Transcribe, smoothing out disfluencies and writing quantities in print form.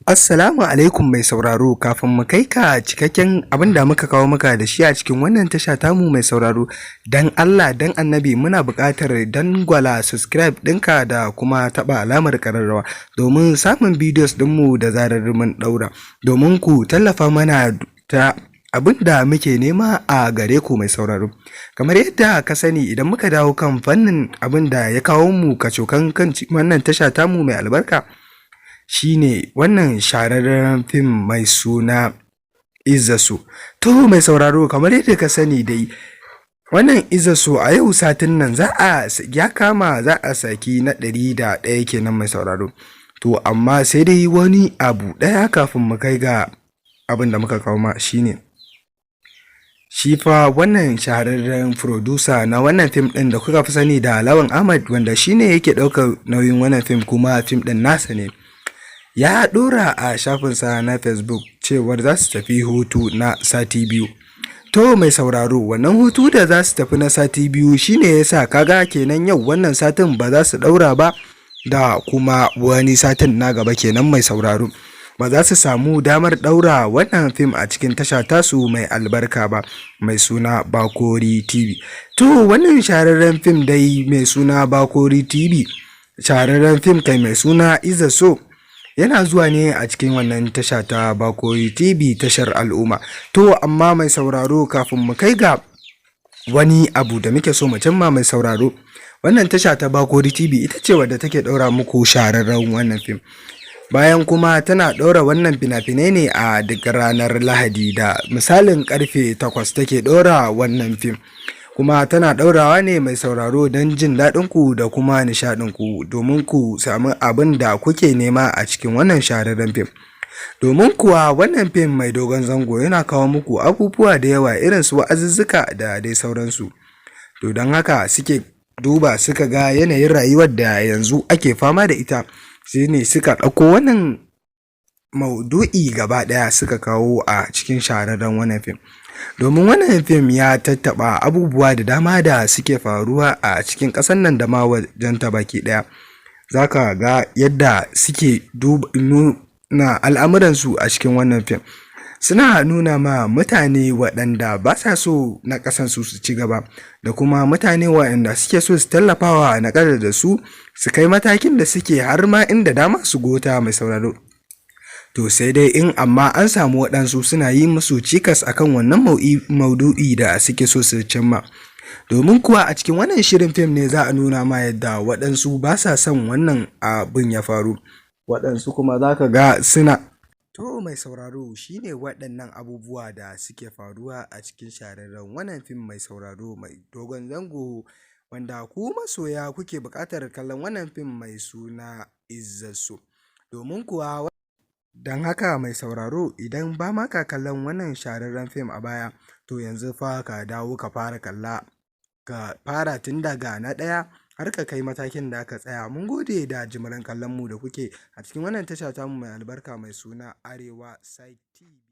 Assalamu alaikum mai sauraro, kafin mu kai ka cikakken abin da muka kawo maka da shi a cikin wannan tasha tamu mai sauraro, dan Allah dan annabi muna buƙatar dangwala subscribe ɗinka da kuma taɓa alamar ƙararrawa domin samun bidiyos ɗinmu da zarar mun ɗaura, domin ku tallafa mana ta abin da muke nema a gare ku mai sauraro. Kamar yadda ka sani, idan muka dawo kan fannin abin da ya kawo mu kacokan kan wannan tasha tamu mai albarka, shine wannan shahararren fim mai suna Izzatu. To mai sauraro, kamar yadda ka sani dai, wannan Izzatu a yau satin nan za a saki na 101 kenan mai sauraro. To amma sai dai wani abu ɗaya kafin mu kai ga abin da muka kawo ma, shine shi fa wannan shahararren producer na wannan fim ɗin da kuka fi sani da Lawan Ahmad, wanda shine yake ɗaukar nauyin wannan fim kuma fim ɗin nasa ne, ya ɗora a shafinsa na Facebook cewar za su tafi hutu na sati biyu. To mai sauraro, wannan hutu da za su tafi na sati biyu shine yasa kaga kenan yau wannan satin ba za su ɗaura ba, da kuma wani satin na gaba kenan mai sauraro ba za su samu damar ɗaura wannan fim a cikin tasha tasu mai albarka ba, mai suna Bakori TV. To wannan shahararren fim dai mai suna Bakori TV, shahararren fim kai mai suna Izzatu, yana zuwa ne a cikin wannan tasha ta Bakori TV, tashar al'umma. To amma mai sauraro, kafin mu kai ga wani abu da muke so mu cimma mai sauraro, wannan tasha ta Bakori TV ita ce wadda take ɗaura muku shahararren wannan fim. Bayan kuma tana ɗaura wannan fina-finai ne a duk ranar Lahadi da misalin karfe 8 take ɗaura wannan fim. Kuma tana ɗaurawa ne mai sauraro don jin daɗinku da kuma nishaɗinku, domin ku sami abin da kuke nema a cikin wannan shahararren fim. Domin kuwa wannan fim mai dogon zango yana kawo muku abubuwa da yawa irin su wa'azuzzuka da dai sauransu. To don haka suke duba suka ga yanayin rayuwar da yanzu ake fama da ita, shi ne suka ɗauko wannan maudu'i gaba ɗaya suka kawo a cikin shahararren wannan fim. Domin wannan fim ya tattaɓa abubuwa da dama da suke faruwa a cikin ƙasar nan da ma wajenta baki ɗaya. Za ka ga yadda suke nuna al'amuransu a cikin wannan fim. Suna nuna ma mutane waɗanda ba sa so na ƙasansu su ci gaba, da kuma mutane waɗanda suke so su tallafawa na ƙasa da su kai matakin da suke har ma inda dama su gota mai sauraro. To sai dai in amma an samu waɗansu suna yi musu cikas akan wannan maudu'i da suke so su cimma. Domin kuwa a cikin wannan shirin fim ne za a nuna ma yadda waɗansu ba sa son wannan abin ya faru, waɗansu kuma za ka ga suna. To mai sauraro, shine waɗannan abubuwa da suke faruwa a cikin shahararren wannan fim mai sauraro mai dogon zango, wanda ku masoya kuke buƙatar kallon wannan fim mai suna Izzatu. Domin kuwa don haka mai sauraro, idan ba ma ka kallon wannan shahararren fim a baya, to yanzu fa ka dawo ka fara kalla, ka fara tun daga na ɗaya har ka kai matakin da aka tsaya. Mun gode da jimirin kallon mu da kuke a cikin wannan tasha tamu mai albarka mai suna Arewa Side TV.